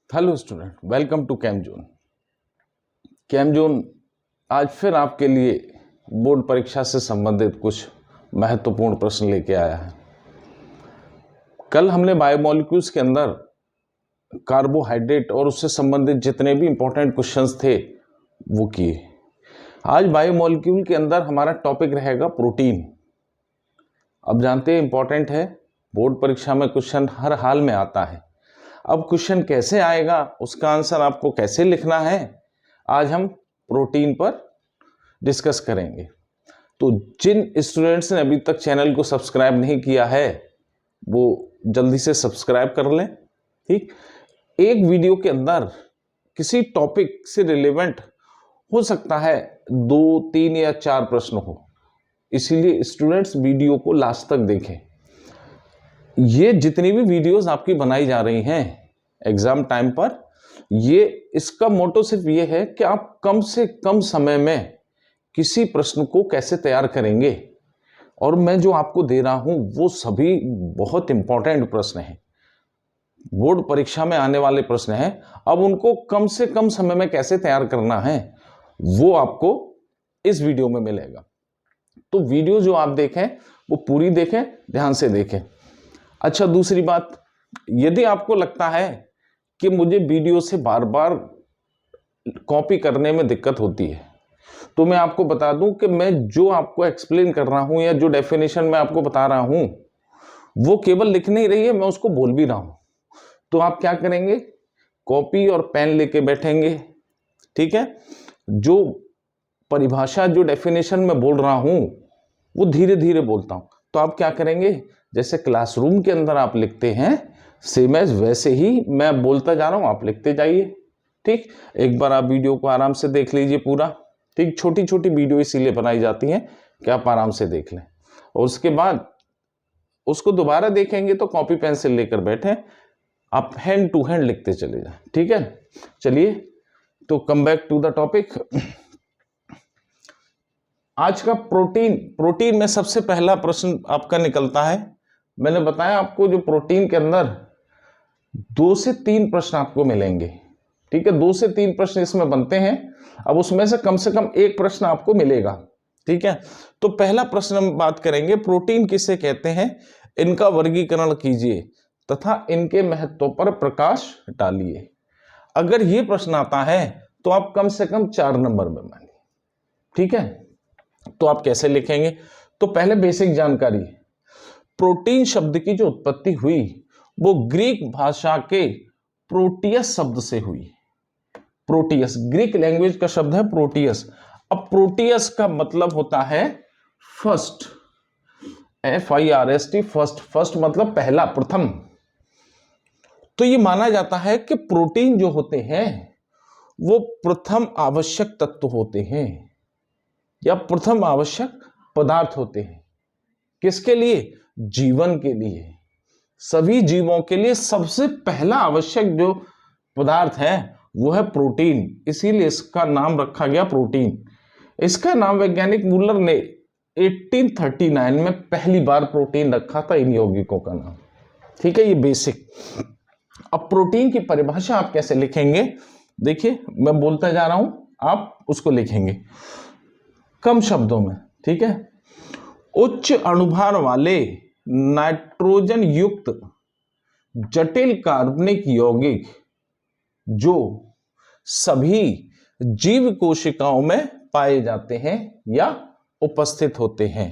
Hello student, welcome to Camzone. Camzone आज फिर आपके लिए बोर्ड परीक्षा से संबंधित कुछ महत्वपूर्ण प्रश्न लेके आया है। कल हमने बायोमोलिक्यूल्स के अंदर कार्बोहाइड्रेट और उससे संबंधित जितने भी इंपॉर्टेंट क्वेश्चंस थे वो किए। आज बायोमोलिक्यूल के अंदर हमारा टॉपिक रहेगा प्रोटीन। अब जानते हैं इंपॉर्टेंट है, बोर्ड परीक्षा में क्वेश्चन हर हाल में आता है। अब क्वेश्चन कैसे आएगा, उसका आंसर आपको कैसे लिखना है, आज हम प्रोटीन पर डिस्कस करेंगे। तो जिन स्टूडेंट्स ने अभी तक चैनल को सब्सक्राइब नहीं किया है वो जल्दी से सब्सक्राइब कर लें। ठीक, एक वीडियो के अंदर किसी टॉपिक से रिलेवेंट हो सकता है 2, 3 या 4 प्रश्न हो, इसीलिए स्टूडेंट्स वीडियो को लास्ट तक देखें। ये जितनी भी वीडियोस आपकी बनाई जा रही हैं एग्जाम टाइम पर, ये इसका मोटो सिर्फ ये है कि आप कम से कम समय में किसी प्रश्न को कैसे तैयार करेंगे। और मैं जो आपको दे रहा हूं वो सभी बहुत इंपॉर्टेंट प्रश्न हैं, बोर्ड परीक्षा में आने वाले प्रश्न हैं। अब उनको कम से कम समय में कैसे तैयार करना है वो आपको इस वीडियो में मिलेगा। तो वीडियो जो आप देखें वो पूरी देखें, ध्यान से देखें। अच्छा, दूसरी बात, यदि आपको लगता है कि मुझे वीडियो से बार बार कॉपी करने में दिक्कत होती है, तो मैं आपको बता दूं कि मैं जो आपको एक्सप्लेन कर रहा हूं या जो डेफिनेशन मैं आपको बता रहा हूं वो केवल लिख नहीं रही है, मैं उसको बोल भी रहा हूं। तो आप क्या करेंगे, कॉपी और पेन लेके बैठेंगे। ठीक है, जो परिभाषा, जो डेफिनेशन मैं बोल रहा हूं वो धीरे धीरे बोलता हूं। तो आप क्या करेंगे, जैसे क्लासरूम के अंदर आप लिखते हैं सेम एज वैसे ही मैं बोलता जा रहा हूं, आप लिखते जाइए। ठीक, एक बार आप वीडियो को आराम से देख लीजिए पूरा। ठीक, छोटी छोटी वीडियो इसीलिए बनाई जाती हैं कि आप आराम से देख लें, और उसके बाद उसको दोबारा देखेंगे तो कॉपी पेंसिल लेकर बैठे, आप हैंड टू हैंड लिखते चले जाएं। ठीक है, चलिए तो come back to the topic. आज का प्रोटीन में सबसे पहला प्रश्न आपका निकलता है। मैंने बताया आपको जो प्रोटीन के अंदर 2 से 3 प्रश्न आपको मिलेंगे। ठीक है, 2 से 3 प्रश्न इसमें बनते हैं। अब उसमें से कम एक प्रश्न आपको मिलेगा। ठीक है, तो पहला प्रश्न हम बात करेंगे, प्रोटीन किसे कहते हैं, इनका वर्गीकरण कीजिए तथा इनके महत्व पर प्रकाश डालिए। अगर ये प्रश्न आता है तो आप कम से कम 4 नंबर में मानिए। ठीक है, तो आप कैसे लिखेंगे, तो पहले बेसिक जानकारी, प्रोटीन शब्द की जो उत्पत्ति हुई वो ग्रीक भाषा के प्रोटियस शब्द से हुई। प्रोटियस ग्रीक लैंग्वेज का शब्द है प्रोटियस। अब प्रोटियस का मतलब होता है फर्स्ट, FIRST, फर्स्ट मतलब पहला, प्रथम। तो ये माना जाता है कि प्रोटीन जो होते हैं वो प्रथम आवश्यक तत्व होते हैं या प्रथम आवश्यक पदार्थ होते हैं। किसके लिए, जीवन के लिए। सभी जीवों के लिए सबसे पहला आवश्यक जो पदार्थ है वो है प्रोटीन, इसीलिए इसका नाम रखा गया प्रोटीन। इसका नाम वैज्ञानिक मूलर ने 1839 में पहली बार प्रोटीन रखा था, इन यौगिकों का नाम। ठीक है, ये बेसिक। अब प्रोटीन की परिभाषा आप कैसे लिखेंगे, देखिए मैं बोलता जा रहा हूं, आप उसको लिखेंगे कम शब्दों में। ठीक है, उच्च अणुभार वाले नाइट्रोजन युक्त जटिल कार्बनिक यौगिक जो सभी जीव कोशिकाओं में पाए जाते हैं या उपस्थित होते हैं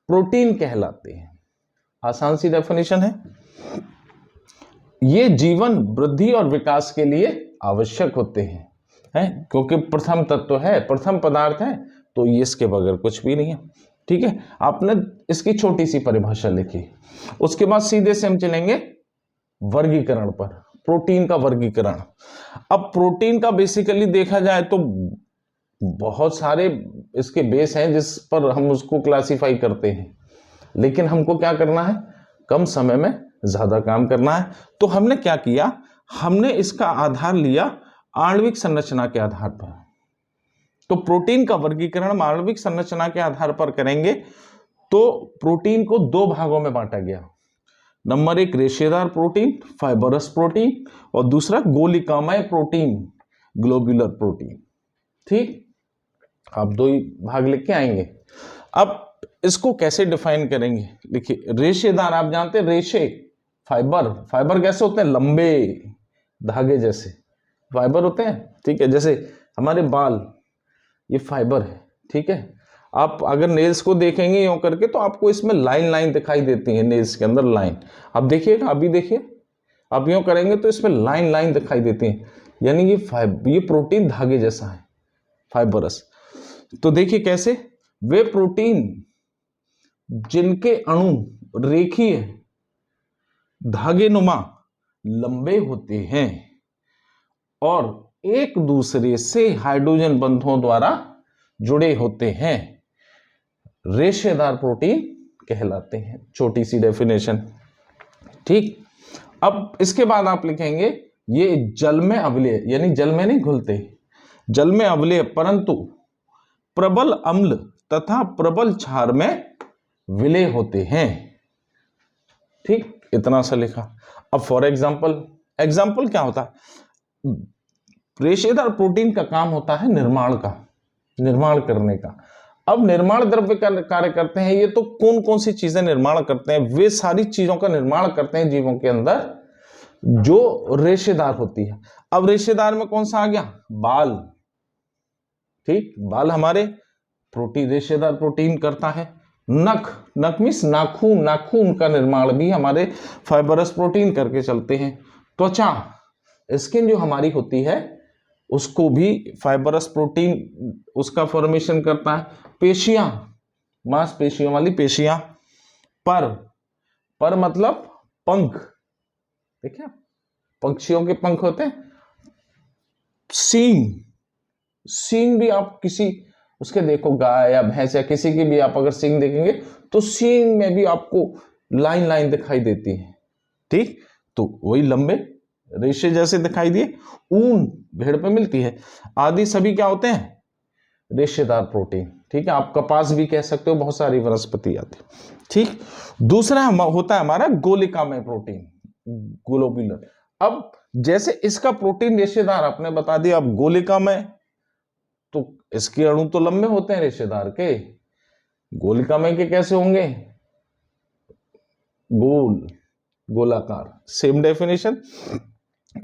प्रोटीन कहलाते हैं। आसान सी डेफिनेशन है। ये जीवन, वृद्धि और विकास के लिए आवश्यक होते हैं, क्योंकि प्रथम तत्व है, प्रथम पदार्थ है, तो ये इसके बगैर कुछ भी नहीं है। ठीक है, आपने इसकी छोटी सी परिभाषा लिखी। उसके बाद सीधे से हम चलेंगे वर्गीकरण पर, प्रोटीन का वर्गीकरण। अब प्रोटीन का बेसिकली देखा जाए तो बहुत सारे इसके बेस हैं जिस पर हम उसको क्लासिफाई करते हैं, लेकिन हमको क्या करना है, कम समय में ज्यादा काम करना है। तो हमने क्या किया, हमने इसका आधार लिया आणविक संरचना के आधार पर। तो प्रोटीन का वर्गीकरण आणविक संरचना के आधार पर करेंगे तो प्रोटीन को दो भागों में बांटा गया। नंबर एक रेशेदार प्रोटीन, फाइबरस प्रोटीन, और दूसरा गोलिकामय प्रोटीन, ग्लोब्यूलर प्रोटीन। ठीक, आप दो ही भाग लेके आएंगे। अब इसको कैसे डिफाइन करेंगे? देखिए, रेशेदार आप जानते हैं, रेशे फाइबर कैसे होते हैं? लंबे धागे जैसे फाइबर होते हैं। ठीक है, जैसे हमारे बाल, ये फाइबर है। ठीक है, आप अगर नेल्स को देखेंगे यूं करके तो आपको इसमें लाइन दिखाई देती है, नेल्स के अंदर लाइन। अब देखिएगा, अभी देखिए, आप यूं करेंगे तो इसमें लाइन दिखाई देती है, यानी ये प्रोटीन धागे जैसा है, फाइबरस। तो देखिए कैसे, वे प्रोटीन जिनके अणु रेखीय धागे नुमा लंबे होते हैं और एक दूसरे से हाइड्रोजन बंधों द्वारा जुड़े होते हैं, रेशेदार प्रोटीन कहलाते हैं। छोटी सी डेफिनेशन। ठीक, अब इसके बाद आप लिखेंगे ये जल में अवलेय, यानी जल में नहीं घुलते, जल में अवलेय परंतु प्रबल अम्ल तथा प्रबल क्षार में विलय होते हैं। ठीक, इतना सा लिखा। अब फॉर एग्जाम्पल क्या होता है? रेशेदार प्रोटीन का काम होता है निर्माण करने का। अब निर्माण द्रव्य का कार्य करते हैं ये, तो कौन कौन सी चीजें निर्माण करते हैं? वे सारी चीजों का निर्माण करते हैं जीवों के अंदर जो रेशेदार होती है। अब रेशेदार में कौन सा आ गया? बाल। ठीक, बाल हमारे रेशेदार प्रोटीन करता है। नख मीन्स नाखून का निर्माण भी हमारे फाइबरस प्रोटीन करके चलते हैं। त्वचा, स्किन जो हमारी होती है उसको भी फाइबरस प्रोटीन उसका फॉर्मेशन करता है। पेशियां, मांसपेशियों वाली पेशियां। पर मतलब पंख, देखिए पक्षियों के पंख होते हैं। सींग भी आप किसी उसके देखो, गाय या भैंस या किसी की भी आप अगर सींग देखेंगे तो सींग में भी आपको लाइन दिखाई देती है। ठीक, तो वही लंबे रेशे जैसे दिखाई दिए। ऊन भेड़ पे मिलती है, आदि सभी क्या होते हैं? रेशेदार प्रोटीन। ठीक है, आप कपास भी कह सकते हो, बहुत सारी वनस्पति आती है। ठीक, दूसरा होता है हमारा गोलिकामय प्रोटीन, ग्लोब्यूलर। अब जैसे इसका प्रोटीन रेशेदार आपने बता दिया, अब गोलिकामय, तो इसके अणु तो लंबे होते हैं रेशेदार के, गोलिकामय के कैसे होंगे? गोलाकार। Same definition.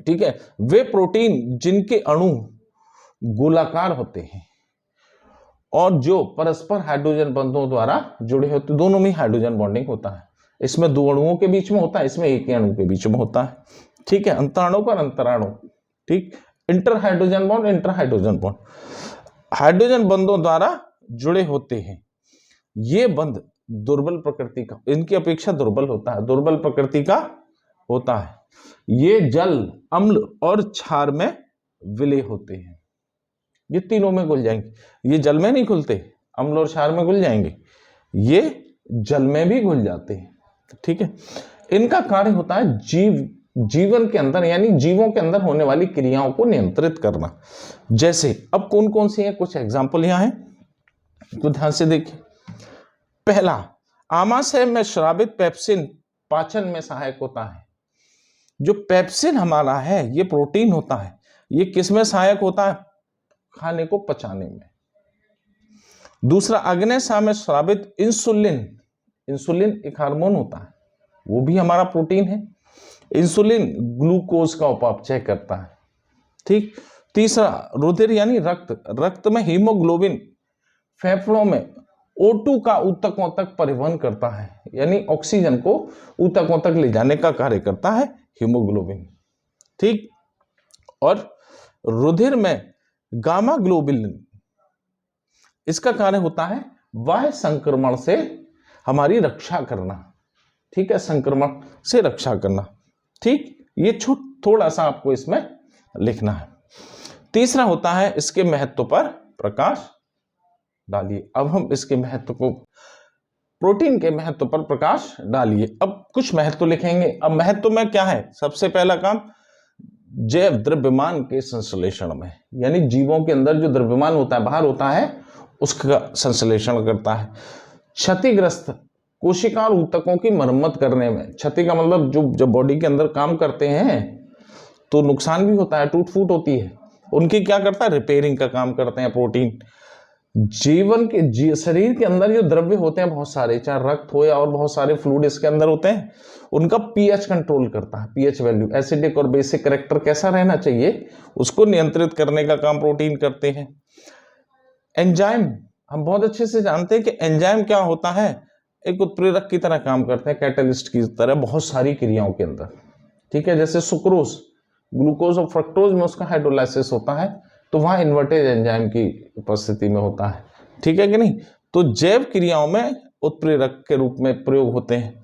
ठीक है, वे प्रोटीन जिनके अणु गोलाकार होते हैं और जो परस्पर हाइड्रोजन बंधों द्वारा जुड़े होते, दोनों में हाइड्रोजन बॉन्डिंग होता है। इसमें दो अणुओं के बीच में होता है, इसमें एक ही अणु के बीच में होता है। ठीक है, अंतराणु पर अंतराणु। ठीक, इंटर हाइड्रोजन बॉन्ड हाइड्रोजन बंधों द्वारा जुड़े होते हैं। ये बंध दुर्बल प्रकृति का, इनकी अपेक्षा दुर्बल प्रकृति का होता है। ये जल, अम्ल और क्षार में विलय होते हैं। ये तीनों में घुल जाएंगे। ये जल में नहीं घुलते, अम्ल और क्षार में घुल जाएंगे, ये जल में भी घुल जाते हैं। ठीक है, इनका कार्य होता है जीवन के अंदर, यानी जीवों के अंदर होने वाली क्रियाओं को नियंत्रित करना। जैसे अब कौन कौन सी है, कुछ एग्जाम्पल यहां है, तो ध्यान से देखिए। पहला, आमाशय में स्रावित पेप्सिन पाचन में सहायक होता है। जो पेप्सिन हमारा है, ये प्रोटीन होता है, ये किस में सहायक होता है? खाने को पचाने में। दूसरा, अग्न्याशय में स्रावित इंसुलिन एक हार्मोन होता है, वो भी हमारा प्रोटीन है। इंसुलिन ग्लूकोज का उपापचय करता है। ठीक, तीसरा, रुधिर यानी रक्त में हीमोग्लोबिन फेफड़ों में O2 का ऊतकों तक परिवहन करता है, यानी ऑक्सीजन को ऊतकों तक ले जाने का कार्य करता है हीमोग्लोबिन। ठीक, और रुधिर में गामा ग्लोबुलिन, इसका कार्य होता है बाह्य संक्रमण से हमारी रक्षा करना। ठीक है, संक्रमण से रक्षा करना। ठीक, ये थोड़ा सा आपको इसमें लिखना है। तीसरा होता है, इसके महत्व पर प्रकाश डालिए। अब हम इसके महत्व को, प्रोटीन के महत्व पर प्रकाश डालिए। अब कुछ महत्व लिखेंगे। अब महत्व में क्या है? सबसे पहला काम, जैव द्रव्यमान के संश्लेषण में, यानी जीवों के अंदर जो द्रव्यमान होता है, बाहर होता है, उसका संश्लेषण करता है। क्षतिग्रस्त कोशिका और ऊतकों की मरम्मत करने में, क्षति का मतलब जो जब बॉडी के अंदर काम करते हैं तो नुकसान भी होता है, टूट फूट होती है, उनकी क्या करता है, रिपेयरिंग का काम करते हैं प्रोटीन। शरीर के अंदर जो द्रव्य होते हैं बहुत सारे, चाहे रक्त हो या और बहुत सारे फ्लूइड इसके अंदर होते हैं, उनका पीएच कंट्रोल करता है, पीएच वैल्यू, एसिडिक और बेसिक कैरेक्टर कैसा रहना चाहिए उसको नियंत्रित करने का काम प्रोटीन करते हैं। एंजाइम हम बहुत अच्छे से जानते हैं कि एंजाइम क्या होता है, एक उत्प्रेरक की तरह काम करते हैं, कैटलिस्ट की तरह बहुत सारी क्रियाओं के अंदर, ठीक है। जैसे सुक्रोज, ग्लूकोज और फ्रक्टोज में उसका हाइड्रोलाइसिस होता है, तो वहां इन्वर्टेज एंजाइम की उपस्थिति में होता है, ठीक है कि नहीं। तो जैव क्रियाओं में उत्प्रेरक के रूप में प्रयोग होते हैं।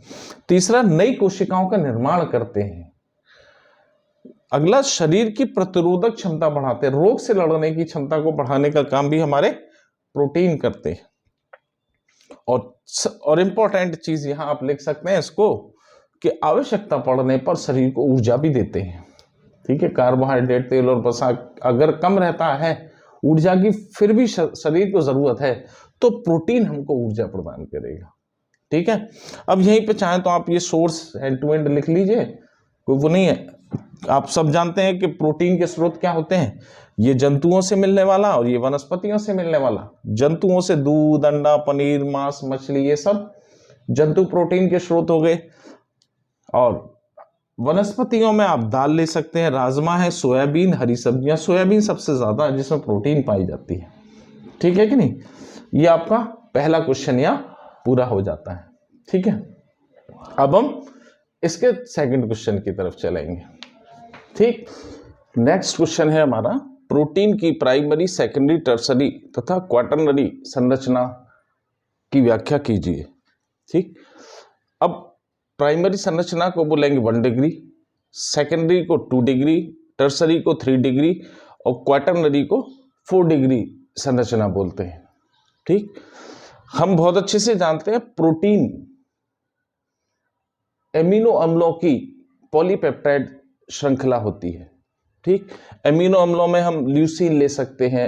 तीसरा, नई कोशिकाओं का निर्माण करते हैं। अगला, शरीर की प्रतिरोधक क्षमता बढ़ाते हैं, रोग से लड़ने की क्षमता को बढ़ाने का काम भी हमारे प्रोटीन करते हैं। और इंपॉर्टेंट चीज यहां आप लिख सकते हैं इसको कि आवश्यकता पड़ने पर शरीर को ऊर्जा भी देते हैं, ठीक है। कार्बोहाइड्रेट, तेल और वसा अगर कम रहता है ऊर्जा की, फिर भी शरीर को जरूरत है, तो प्रोटीन हमको ऊर्जा प्रदान करेगा, ठीक है। अब यहीं पे चाहे तो आप ये सोर्स एंड टू एंड लिख लीजिए, कोई वो नहीं है। आप सब जानते हैं कि प्रोटीन के स्रोत क्या होते हैं, ये जंतुओं से मिलने वाला और ये वनस्पतियों से मिलने वाला। जंतुओं से दूध, अंडा, पनीर, मांस, मछली, ये सब जंतु प्रोटीन के स्रोत हो गए। और वनस्पतियों में आप दाल ले सकते हैं, राजमा है, सोयाबीन, हरी सब्जियां, सोयाबीन सबसे ज्यादा है जिसमें प्रोटीन पाई जाती है, ठीक है कि नहीं। ये आपका पहला क्वेश्चन यहाँ पूरा हो जाता है, ठीक है। अब हम इसके सेकंड क्वेश्चन की तरफ चलेंगे, ठीक। नेक्स्ट क्वेश्चन है हमारा, प्रोटीन की प्राइमरी, सेकेंडरी, टर्सरी तथा क्वाटरनरी संरचना की व्याख्या कीजिए, ठीक। अब प्राइमरी संरचना को बोलेंगे 1 डिग्री, सेकेंडरी को 2 डिग्री, टर्सरी को 3 डिग्री और क्वाटरनरी को 4 डिग्री संरचना बोलते हैं, ठीक। हम बहुत अच्छे से जानते हैं प्रोटीन एमिनो अम्लों की पॉलीपेप्टाइड श्रृंखला होती है, ठीक। एमिनो अम्लों में हम ल्यूसीन ले सकते हैं,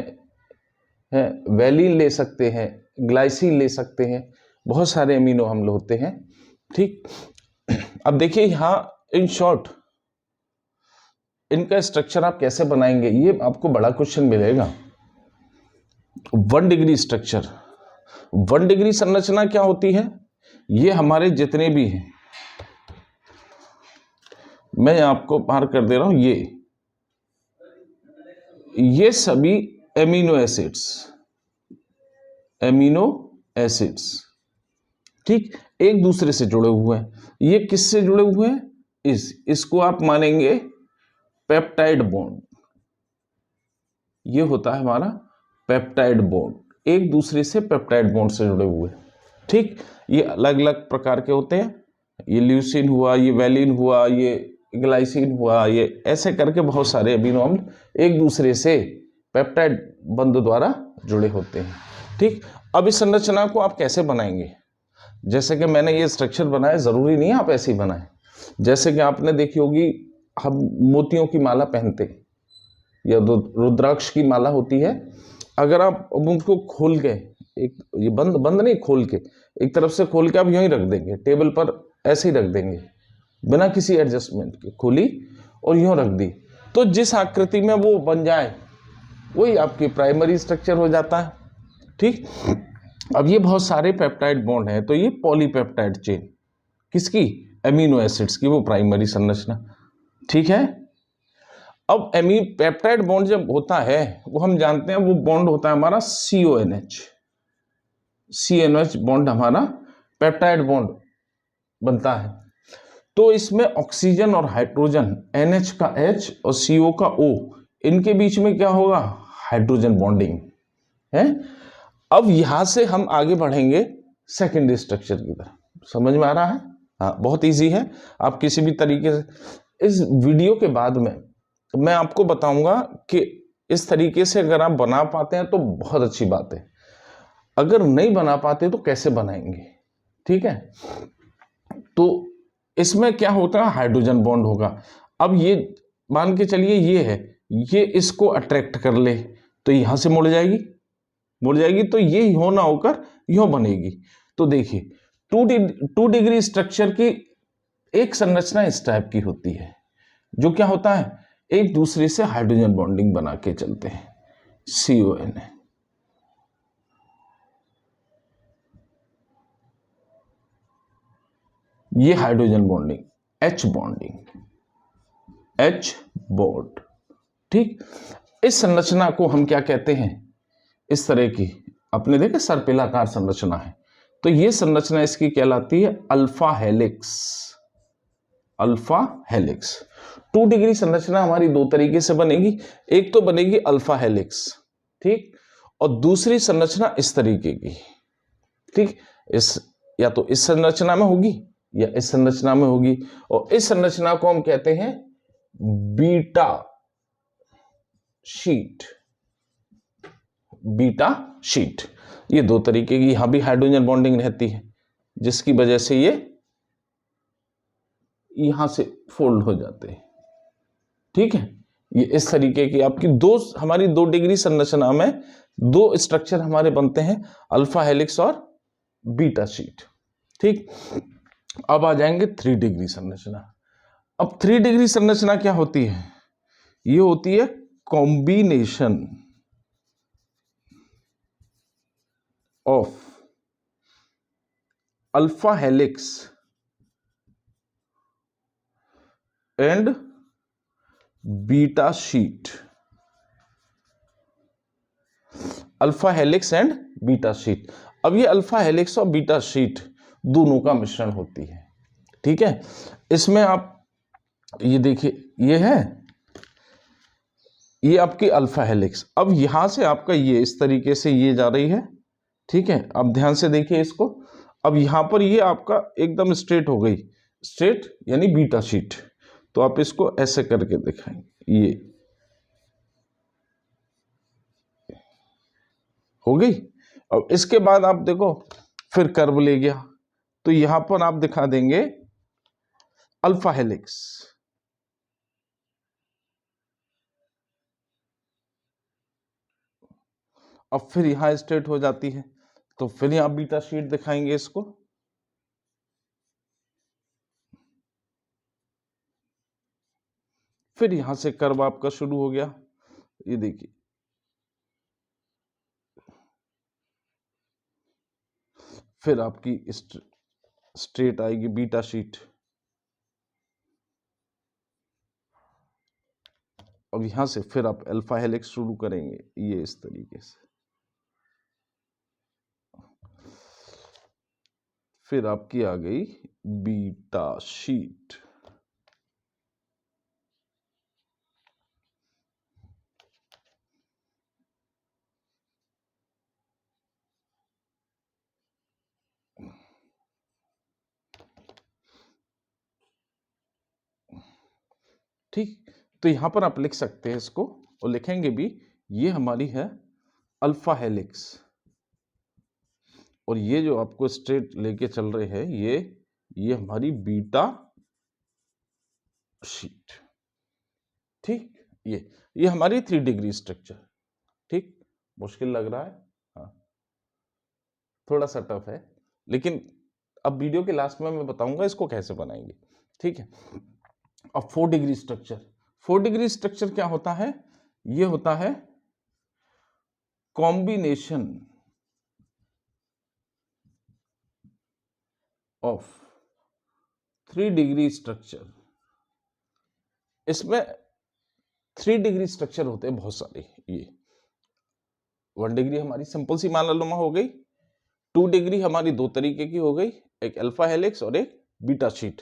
वैलिन ले सकते हैं, ग्लाइसिन ले सकते हैं, बहुत सारे एमिनो अम्ल होते हैं, ठीक। अब देखिए यहां इन शॉर्ट इनका स्ट्रक्चर आप कैसे बनाएंगे, ये आपको बड़ा क्वेश्चन मिलेगा। 1 डिग्री स्ट्रक्चर, 1 डिग्री संरचना क्या होती है, ये हमारे जितने भी हैं, मैं आपको बाहर कर दे रहा हूं, ये सभी एमिनो एसिड्स, ठीक, एक दूसरे से जुड़े हुए हैं। ये किससे जुड़े हुए हैं, इसको आप मानेंगे पेप्टाइड बॉन्ड, ये होता है हमारा पेप्टाइड बॉन्ड, एक दूसरे से पेप्टाइड बॉन्ड से जुड़े हुए, ठीक। ये अलग अलग प्रकार के होते हैं, ये ल्यूसीन हुआ, ये वैलिन हुआ, ये ग्लाइसिन हुआ, ये ऐसे करके बहुत सारे अमीनो अम्ल एक दूसरे से पेप्टाइड बंध द्वारा जुड़े होते हैं, ठीक। अब इस संरचना को आप कैसे बनाएंगे, जैसे कि मैंने ये स्ट्रक्चर बनाया, जरूरी नहीं है आप ऐसे ही बनाएं। जैसे कि आपने देखी होगी, हम मोतियों की माला पहनते या रुद्राक्ष की माला होती है, अगर आप उनको खोल के, एक ये बंद नहीं, खोल के एक तरफ से खोल के आप यूं ही रख देंगे टेबल पर, ऐसे ही रख देंगे बिना किसी एडजस्टमेंट के, खोली और यूं रख दी, तो जिस आकृति में वो बन जाए वही आपकी प्राइमरी स्ट्रक्चर हो जाता है, ठीक। अब ये बहुत सारे पेप्टाइड बॉन्ड हैं, तो ये पॉलीपेप्टाइड चेन किसकी, एमिनो एसिड्स की, वो प्राइमरी संरचना, ठीक है। अब पेप्टाइड बॉन्ड जब होता है वो हम जानते हैं वो बॉन्ड होता है हमारा CONH बॉन्ड हमारा पेप्टाइड बॉन्ड बनता है। तो इसमें ऑक्सीजन और हाइड्रोजन, NH का H और CO का O, इनके बीच में क्या होगा, हाइड्रोजन बॉन्डिंग है। अब यहां से हम आगे बढ़ेंगे सेकेंडरी स्ट्रक्चर की तरफ, समझ में आ रहा है, हाँ बहुत इजी है। आप किसी भी तरीके से, इस वीडियो के बाद में मैं आपको बताऊंगा कि इस तरीके से अगर आप बना पाते हैं तो बहुत अच्छी बात है, अगर नहीं बना पाते तो कैसे बनाएंगे, ठीक है। तो इसमें क्या होता है, हाइड्रोजन बॉन्ड होगा। अब ये मान के चलिए ये है, ये इसको अट्रैक्ट कर ले तो यहां से मुड़ जाएगी, तो ये यूं ना होकर यूं बनेगी, तो देखिए टू डिग्री स्ट्रक्चर की एक संरचना इस टाइप की होती है, जो क्या होता है, एक दूसरे से हाइड्रोजन बॉन्डिंग बना के चलते हैं, CON। ये hydrogen bonding, H bonding, H bond. ठीक, इस संरचना को हम क्या कहते हैं, इस तरह की आपने देखे सर्पिलाकार संरचना है, तो ये संरचना इसकी कहलाती है alpha helix. Alpha helix. 2 degree संरचना हमारी दो तरीके से बनेगी, एक तो बनेगी अल्फा हेलिक्स, ठीक, और दूसरी संरचना इस तरीके की, ठीक, इस या तो इस संरचना में होगी या इस संरचना में होगी, और इस संरचना को हम कहते हैं बीटा शीट। बीटा शीट, ये दो तरीके की, यहां भी हाइड्रोजन बॉन्डिंग रहती है, जिसकी वजह से ये यहां से फोल्ड हो जाते हैं, ठीक है। ये इस तरीके की आपकी हमारी 2 डिग्री संरचना में 2 स्ट्रक्चर हमारे बनते हैं, अल्फा हेलिक्स और बीटा शीट, ठीक। अब आ जाएंगे 3 डिग्री संरचना। अब 3 डिग्री संरचना क्या होती है, ये होती है combination of alpha helix and beta sheet. Alpha helix and beta sheet. अब ये अल्फा हेलिक्स और बीटा शीट दोनों का मिश्रण होती है, ठीक है। इसमें आप ये देखिए, ये है, ये आपकी अल्फा हेलिक्स। अब यहां से आपका ये इस तरीके से ये जा रही है, ठीक है। अब ध्यान से देखिए इसको, अब यहां पर ये आपका एकदम स्ट्रेट हो गई, स्ट्रेट यानी बीटा शीट। तो आप इसको ऐसे करके दिखाएंगे, ये हो गई। अब इसके बाद आप देखो फिर कर्व ले गया, तो यहां पर आप दिखा देंगे अल्फा हेलिक्स, अब फिर यहां स्ट्रेट हो जाती है, तो फिर यहां बीटा शीट दिखाएंगे इसको, फिर यहां से कर्व आपका शुरू हो गया, ये देखिए, फिर आपकी स्ट्रेट आएगी बीटा शीट। अब यहां से फिर आप अल्फा हेलिक्स शुरू करेंगे, ये इस तरीके से, फिर आपकी आ गई बीटा शीट। ठीक, तो यहां पर आप लिख सकते हैं इसको, और लिखेंगे भी, ये हमारी है अल्फा हेलिक्स, और ये जो आपको स्ट्रेट लेके चल रहे हैं, ये हमारी बीटा शीट, ठीक। ये हमारी 3 डिग्री स्ट्रक्चर, ठीक। मुश्किल लग रहा है, हाँ, थोड़ा सा टफ है, लेकिन अब वीडियो के लास्ट में मैं बताऊंगा इसको कैसे बनाएंगे, ठीक है। अब 4 डिग्री स्ट्रक्चर। 4 डिग्री स्ट्रक्चर क्या होता है, ये होता है कॉम्बिनेशन ऑफ 3 डिग्री स्ट्रक्चर। इसमें 3 डिग्री स्ट्रक्चर होते हैं बहुत सारे, ये 1 डिग्री हमारी सिंपल सी मालानुमा हो गई, 2 डिग्री हमारी दो तरीके की हो गई, एक अल्फा हेलिक्स और एक बीटा शीट।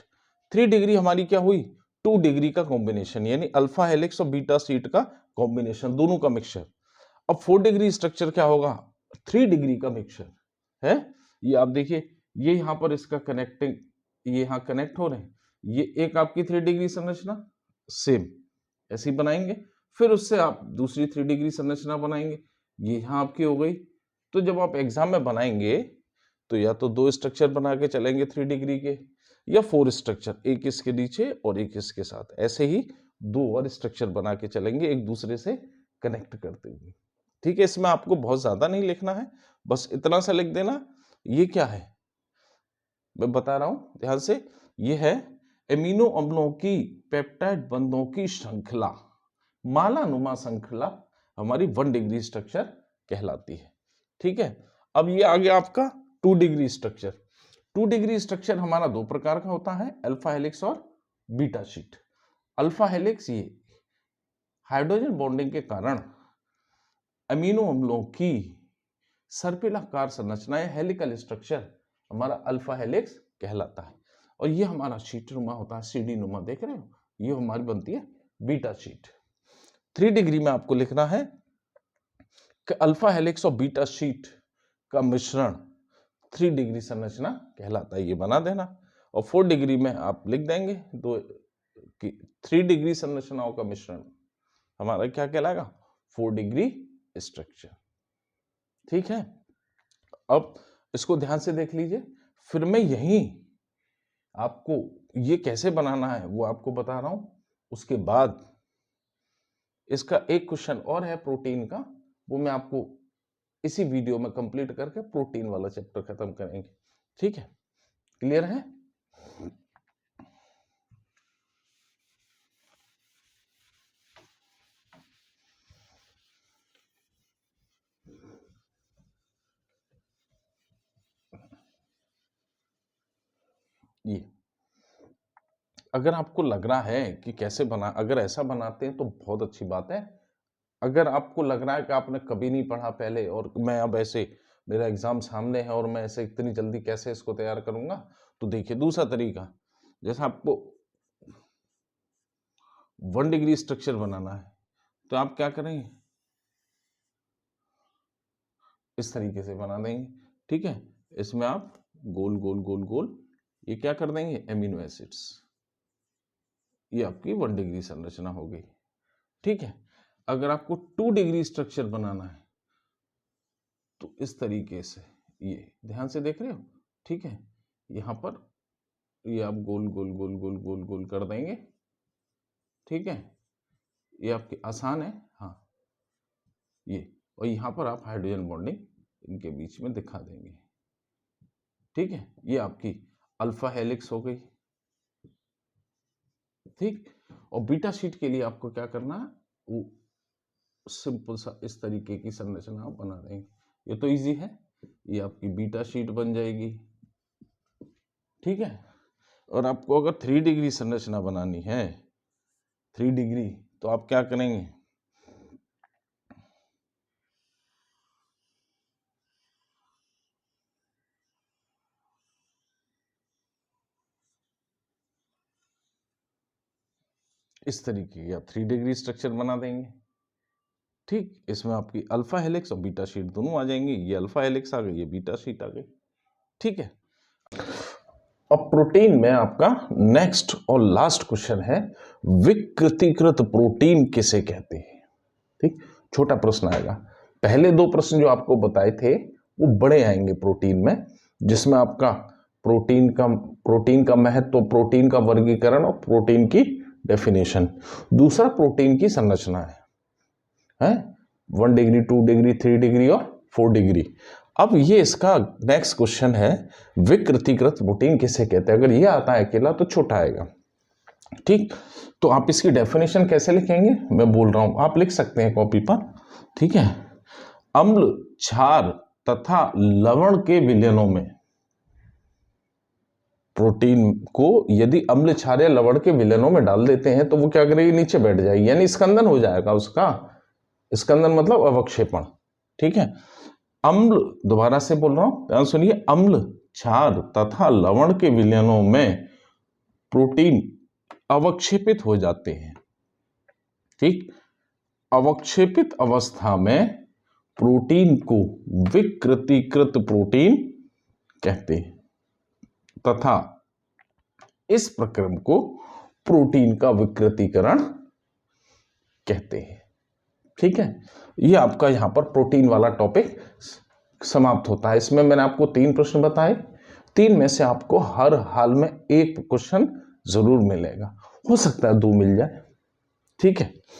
3 डिग्री हमारी क्या हुई, 2 डिग्री का कॉम्बिनेशन, यानी अल्फा हेलिक्स और बीटा शीट का कॉम्बिनेशन, दोनों का मिक्सचर। अब 4 डिग्री स्ट्रक्चर क्या होगा, 3 डिग्री का मिक्सचर है। ये आप देखिए, ये यहां पर इसका कनेक्टिंग, ये यहां कनेक्ट हो रहे हैं, ये एक आपकी 3 डिग्री संरचना सेम ऐसे ही बनाएंगे, फिर उससे आप दूसरी 3 डिग्री संरचना बनाएंगे, ये यहां आपकी हो गई। तो जब आप एग्जाम में बनाएंगे तो या तो 2 स्ट्रक्चर बना के चलेंगे 3 डिग्री के, या 4 स्ट्रक्चर, एक इसके नीचे और एक इसके साथ, ऐसे ही 2 और स्ट्रक्चर बना के चलेंगे एक दूसरे से कनेक्ट करते हुए, ठीक है। इसमें आपको बहुत ज्यादा नहीं लिखना है, बस इतना सा लिख देना, ये क्या है, मैं बता रहा हूं ध्यान से, ये है एमिनो अम्लों की पेप्टाइड बंधों की श्रृंखला, मालानुमा श्रृंखला हमारी 1 डिग्री स्ट्रक्चर कहलाती है। ठीक है, अब ये आ गया आपका 2 डिग्री स्ट्रक्चर। 2 डिग्री स्ट्रक्चर हमारा 2 प्रकार का होता है, अल्फा हेलिक्स और बीटा शीट। अल्फा हेलिक्स ये हाइड्रोजन बॉन्डिंग के कारण अमीनो अम्लों की सर्पिलाकार संरचना या हेलिकल स्ट्रक्चर हमारा अल्फा हेलिक्स कहलाता है। और ये हमारा शीट नुमा होता है, सीडी नुमा, देख रहे हो, ये हमारी बनती है बीटा शीट। 3 डिग्री में आपको लिखना है कि अल्फा हेलिक्स और बीटा शीट का मिश्रण 3 डिग्री संरचना कहलाता है, ये बना देना। और 4 डिग्री में आप लिख देंगे दो कि 3 डिग्री संरचनाओं का मिश्रण हमारा क्या कहलाएगा, 4 डिग्री स्ट्रक्चर। ठीक है, अब इसको ध्यान से देख लीजिए, फिर मैं यहीं आपको ये कैसे बनाना है वो आपको बता रहा हूं। उसके बाद इसका एक क्वेश्चन और है प्रोटीन का, वो मैं आपको इसी वीडियो में कंप्लीट करके प्रोटीन वाला चैप्टर खत्म करेंगे। ठीक है, क्लियर है? ये अगर आपको लग रहा है कि कैसे बना, अगर ऐसा बनाते हैं तो बहुत अच्छी बात है। अगर आपको लग रहा है कि आपने कभी नहीं पढ़ा पहले और मैं अब ऐसे, मेरा एग्जाम सामने है और मैं ऐसे इतनी जल्दी कैसे इसको तैयार करूंगा, तो देखिए दूसरा तरीका, जैसा आपको 1 डिग्री स्ट्रक्चर बनाना है तो आप क्या करेंगे, इस तरीके से बना देंगे। ठीक है, इसमें आप गोल गोल गोल गोल ये क्या कर देंगे, एमिनो एसिड्स, ये आपकी 1 डिग्री संरचना हो गई। ठीक है, अगर आपको 2 डिग्री स्ट्रक्चर बनाना है तो इस तरीके से, ये ध्यान से देख रहे हो, ठीक है, यहां पर ये आप गोल गोल गोल गोल गोल गोल कर देंगे। ठीक है, ये आपकी आसान है। हाँ, ये, और यहां पर आप हाइड्रोजन बॉन्डिंग इनके बीच में दिखा देंगे। ठीक है, ये आपकी अल्फा हेलिक्स हो गई। ठीक, और बीटा शीट के लिए आपको क्या करना है, वो सिंपल सा इस तरीके की संरचना बना देंगे। ये तो इजी है, ये आपकी बीटा शीट बन जाएगी। ठीक है, और आपको अगर 3 डिग्री संरचना बनानी है, 3 डिग्री, तो आप क्या करेंगे, इस तरीके का 3 डिग्री स्ट्रक्चर बना देंगे। ठीक, इसमें आपकी अल्फा हेलिक्स और बीटा शीट दोनों आ जाएंगी। ये अल्फा हेलिक्स आ गई, ये बीटा शीट आ गई। ठीक है, अब प्रोटीन में आपका नेक्स्ट और लास्ट क्वेश्चन है, विकृतीकृत प्रोटीन किसे कहते हैं। ठीक, छोटा प्रश्न आएगा। पहले 2 प्रश्न जो आपको बताए थे वो बड़े आएंगे प्रोटीन में, जिसमें आपका प्रोटीन का महत्व, प्रोटीन का वर्गीकरण और प्रोटीन की डेफिनेशन। दूसरा प्रोटीन की संरचना है 1 डिग्री, 2 डिग्री, 3 डिग्री और 4 डिग्री। अब ये इसका नेक्स्ट क्वेश्चन है, विकृतीकृत प्रोटीन किसे कहते हैं। अगर ये आता है अकेला तो छोटा आएगा। ठीक, तो आप इसकी डेफिनेशन कैसे लिखेंगे, मैं बोल रहा हूं, आप लिख सकते हैं कॉपी पर। ठीक है, अम्ल, क्षार तथा लवण के विलयनों में प्रोटीन को यदि अम्ल, क्षार या लवण के विलयनों में डाल देते हैं तो वो क्या करेगी, नीचे बैठ जाएगी, यानी स्कंदन हो जाएगा उसका। स्कंदन मतलब अवक्षेपण। ठीक है, अम्ल, दोबारा से बोल रहा हूं, ध्यान सुनिए, अम्ल, क्षार तथा लवण के विलयनों में प्रोटीन अवक्षेपित हो जाते हैं। ठीक, अवक्षेपित अवस्था में प्रोटीन को विकृतीकृत प्रोटीन कहते हैं तथा इस प्रक्रम को प्रोटीन का विकृतीकरण कहते हैं। ठीक है, ये आपका यहां पर प्रोटीन वाला टॉपिक समाप्त होता है। इसमें मैंने आपको 3 प्रश्न बताए, 3 में से आपको हर हाल में 1 क्वेश्चन जरूर मिलेगा, हो सकता है 2 मिल जाए। ठीक है।